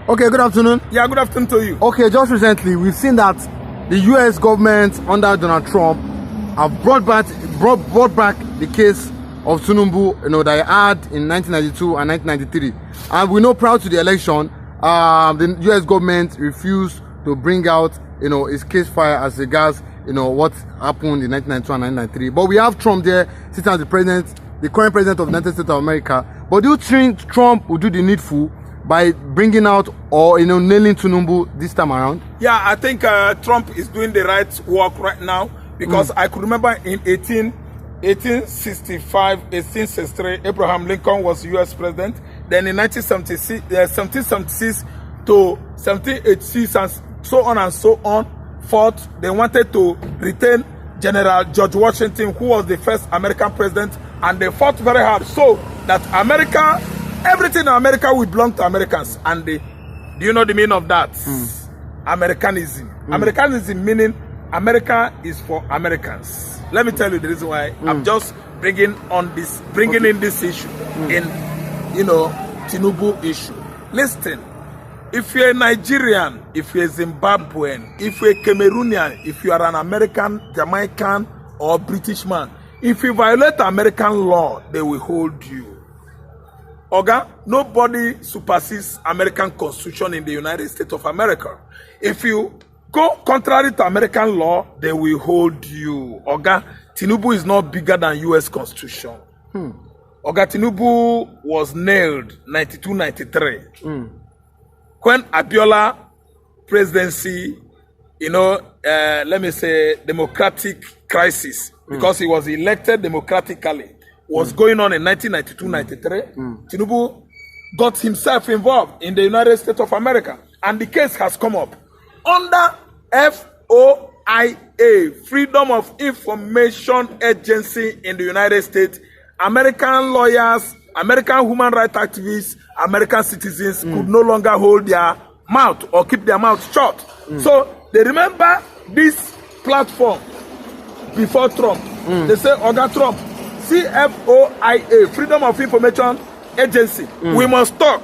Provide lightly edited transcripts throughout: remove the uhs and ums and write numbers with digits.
Okay, good afternoon. Yeah, good afternoon to you. Okay, just recently, we've seen that the U.S. government under Donald Trump have brought back the case of Tinubu, that he had in 1992 and 1993. And we know prior to the election, the U.S. government refused to bring out, his case file as regards, what happened in 1992 and 1993. But we have Trump there sitting as the current president of the United States of America. But do you think Trump will do the needful by bringing out or nailing Tinubu this time around? Yeah, I think Trump is doing the right work right now, because I could remember in 1863, Abraham Lincoln was U.S. president. Then in 1776 to 1786 and so on fought. They wanted to retain General George Washington, who was the first American president, and they fought very hard so that everything in America will belong to Americans. And do you know the meaning of that? Americanism. Americanism meaning America is for Americans. Let me tell you the reason why I'm just bringing in this issue in Tinubu issue. Listen, if you're a Nigerian, if you're a Zimbabwean, if you're a Cameroonian, if you are an American, Jamaican, or British man, if you violate American law, they will hold you. Oga, nobody supersedes American Constitution in the United States of America. If you go contrary to American law, they will hold you. Oga, Tinubu is not bigger than U.S. Constitution. Oga, Tinubu was nailed 92-93. When Abiola presidency, let me say democratic crisis, because he was elected democratically, was going on in 1992-93, Tinubu got himself involved in the United States of America, and the case has come up under FOIA, Freedom of Information Agency in the United States. American lawyers, American human rights activists, American citizens could no longer hold their mouth or keep their mouth shut. So they remember this platform before Trump. They say, Oga Trump, CFOIA, Freedom of Information Agency, we must talk.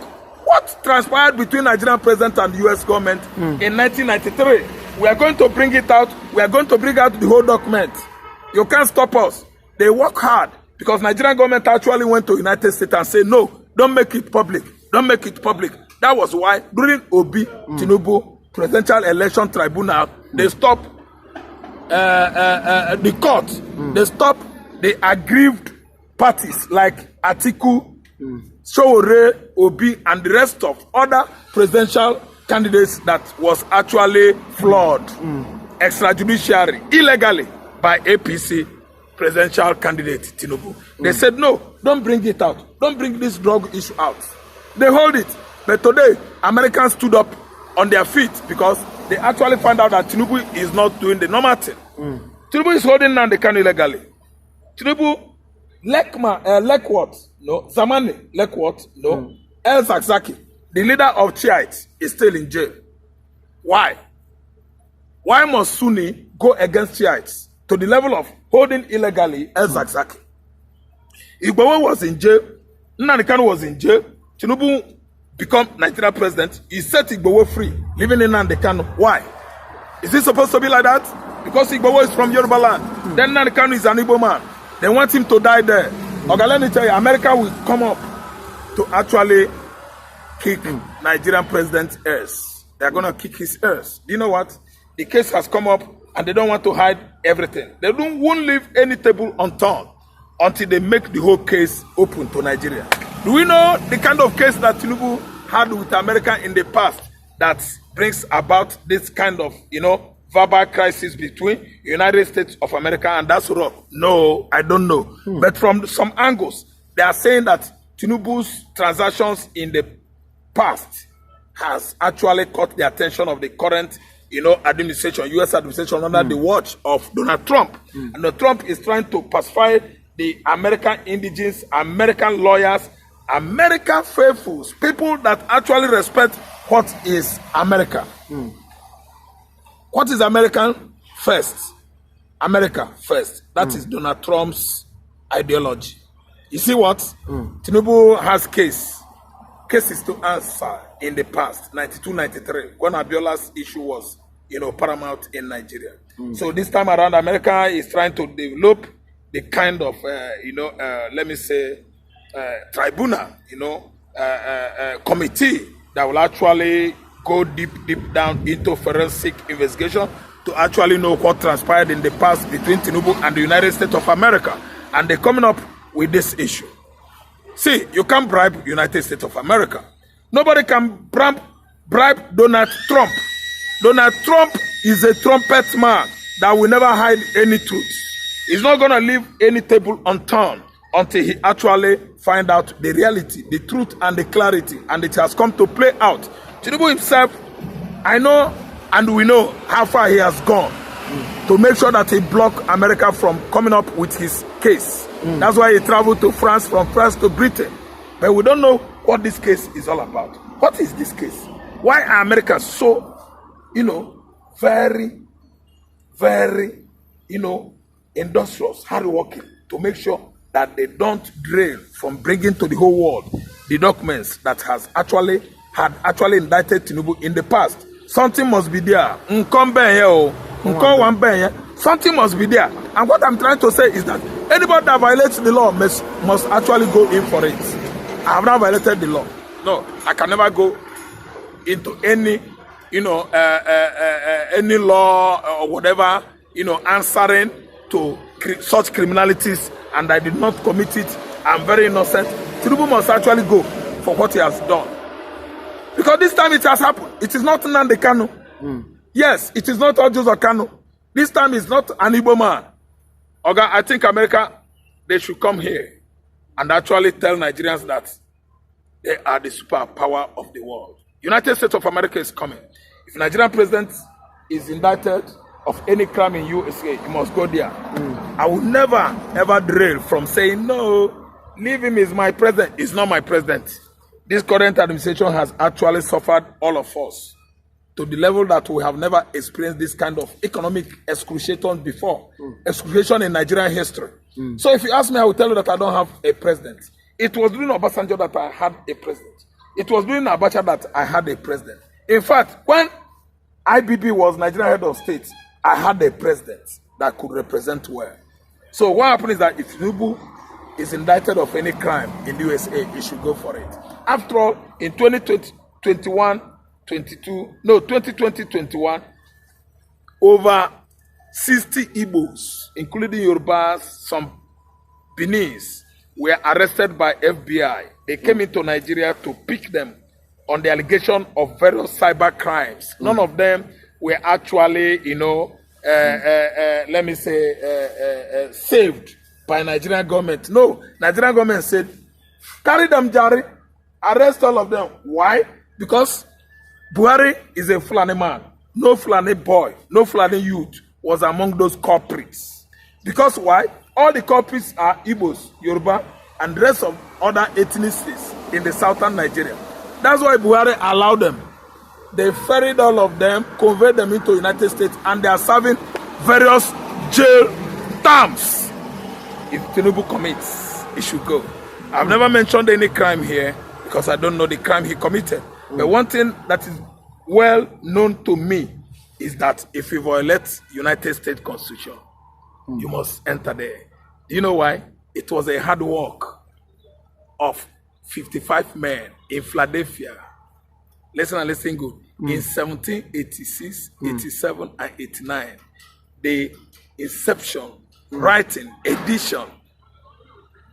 What transpired between Nigerian president and the U.S. government in 1993? We are going to bring it out. We are going to bring out the whole document. You can't stop us. They work hard, because Nigerian government actually went to the United States and said, no, don't make it public. Don't make it public. That was why during Obi Tinubu Presidential Election Tribunal, they stopped the court. They stopped the aggrieved parties like ATIKU, Sowore, Obi, and the rest of other presidential candidates that was actually flawed extrajudiciary, illegally by APC presidential candidate Tinubu. They said, no, don't bring it out. Don't bring this drug issue out. They hold it. But today, Americans stood up on their feet because they actually found out that Tinubu is not doing the normal thing. Tinubu is holding Nnamdi illegally. Tinubu, Lekwot, no. Zamani, Lekwot, no. El Zakzaki, the leader of Shiites, is still in jail. Why? Why must Sunni go against Shiites to the level of holding illegally El Zakzaki? Igboho was in jail. Nnamdi was in jail. Tinubu become Nigerian president. He set Igboho free, living in Nnamdi. Why? Is it supposed to be like that? Because Igboho is from Yoruba land. Then Nnamdi is an Igbo man. They want him to die there. Okay, let me tell you, America will come up to actually kick Nigerian president's ass. They are going to kick his ass. Do you know what? The case has come up, and they don't want to hide everything. They won't leave any table unturned until they make the whole case open to Nigeria. Do we know the kind of case that Tinubu had with America in the past that brings about this kind of, verbal crisis between the United States of America and that's rock? No, I don't know. But from some angles, they are saying that Tinubu's transactions in the past has actually caught the attention of the current, administration, U.S. administration under the watch of Donald Trump. And Trump is trying to pacify the American indigents, American lawyers, American faithfuls, people that actually respect what is America. What is American first? America first. That is Donald Trump's ideology. You see what? Tinubu has cases to answer in the past, 92, 93, when Abiola's issue was, paramount in Nigeria. So this time around, America is trying to develop the kind of, let me say, tribunal, committee that will actually go deep down into forensic investigation to actually know what transpired in the past between Tinubu and the United States of America. And they're coming up with this issue. See, you can't bribe United States of America. Nobody can bribe Donald Trump. Donald Trump is a trumpet man that will never hide any truth. He's not going to leave any table unturned until he actually find out the reality, the truth, and the clarity. And it has come to play out. Tinubu himself, I know and we know how far he has gone to make sure that he blocked America from coming up with his case. That's why he traveled to France, from France to Britain. But we don't know what this case is all about. What is this case? Why are Americans so, very, very, industrious, hardworking to make sure that they don't drain from bringing to the whole world the documents that had actually indicted Tinubu in the past? Something must be there. Something must be there. And what I'm trying to say is that anybody that violates the law must actually go in for it. I have not violated the law. No, I can never go into any, any law or whatever, answering to such criminalities, and I did not commit it. I'm very innocent. Tinubu must actually go for what he has done. Because this time it has happened. It is not Nnamdi Kanu. Yes, it is not Ojuzo Kanu. This time it's not an Igbo man. Oga, I think America, they should come here and actually tell Nigerians that they are the superpower of the world. United States of America is coming. If Nigerian president is indicted of any crime in USA, he must go there. I will never, ever derail from saying, no, leave him, is my president. He's not my president. This current administration has actually suffered all of us to the level that we have never experienced this kind of economic excruciation before. Excruciation in Nigerian history. So if you ask me, I will tell you that I don't have a president. It was during Obasanjo that I had a president. It was during Abacha that I had a president. In fact, when IBB was Nigerian head of state, I had a president that could represent well. So what happened is that if Tinubu is indicted of any crime in the USA, he should go for it. After all, in 2020-21, over 60 Igbos, including Yorubas, some Beninese, were arrested by FBI. They came into Nigeria to pick them on the allegation of various cyber crimes. None of them were actually, let me say, saved by Nigerian government. No, Nigerian government said, carry them, Jari, arrest all of them. Why? Because Buhari is a Fulani man. No Fulani boy, no Fulani youth was among those culprits. Because why? All the culprits are Igbos, Yoruba, and the rest of other ethnicities in the southern Nigeria. That's why Buhari allowed them. They ferried all of them, conveyed them into the United States, and they are serving various jail terms. If Tinubu commits, he should go. I've never mentioned any crime here because I don't know the crime he committed. But one thing that is well known to me is that if you violate United States Constitution, you must enter there. Do you know why? It was a hard work of 55 men in Philadelphia. Listen and listen good. In 1786, 87, and 89, the inception, writing, edition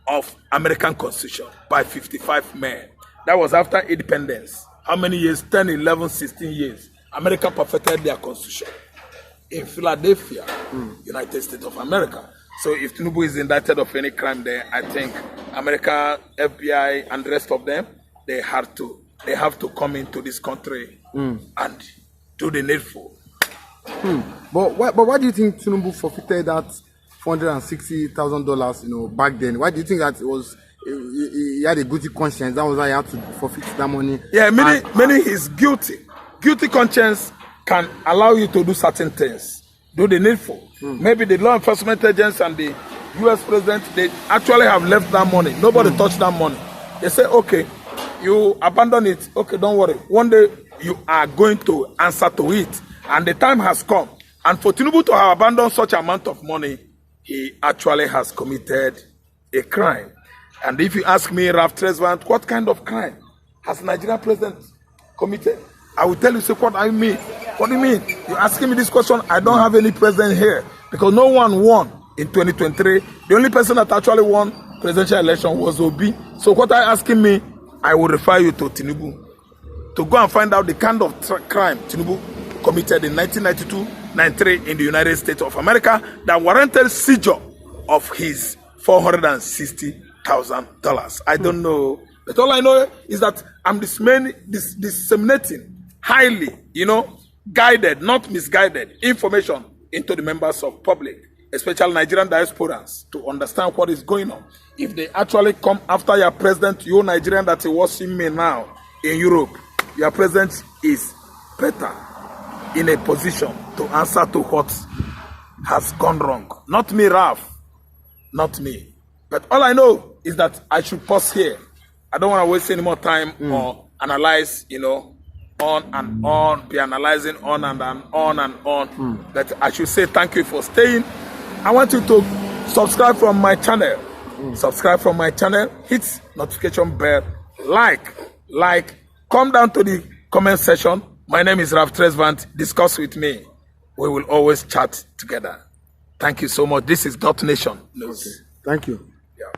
of American Constitution by 55 men. That was after independence. How many years? 10, 11, 16 years. America perfected their constitution in Philadelphia, United States of America. So if Tinubu is indicted of any crime there, I think America, FBI, and the rest of them, they have to come into this country and do the needful. But why do you think Tinubu forfeited that $460,000, back then? Why do you think that it was? He had a guilty conscience. That was why he had to forfeit that money. Yeah, meaning he's guilty. Guilty conscience can allow you to do certain things, do the needful. Maybe the law enforcement agents and the U.S. president, they actually have left that money. Nobody touched that money. They say, okay, you abandon it. Okay, don't worry. One day you are going to answer to it. And the time has come. And for Tinubu to have abandoned such amount of money, he actually has committed a crime. And if you ask me, Raf Tresvant, what kind of crime has Nigerian president committed? I will tell you, say, what I mean. What do you mean? You're asking me this question? I don't have any president here because no one won in 2023. The only person that actually won presidential election was Obi. So what are you asking me? I will refer you to Tinubu to go and find out the kind of crime Tinubu committed in 1992-93 in the United States of America that warranted seizure of his $460,000. I don't know, but all I know is that I'm disseminating highly, guided, not misguided information into the members of public, especially Nigerian diasporans, to understand what is going on. If they actually come after your president, you Nigerian that is watching me now in Europe, your president is better in a position to answer to what has gone wrong. Not me, Raf. Not me. But all I know is that I should pause here. I don't want to waste any more time or analyze, on and on, be analyzing on and on. But I should say thank you for staying. I want you to subscribe from my channel. Subscribe from my channel. Hit notification bell. Like. Come down to the comment section. My name is Raf Tresvant. Discuss with me. We will always chat together. Thank you so much. This is Nation News. Okay. Thank you. Yeah.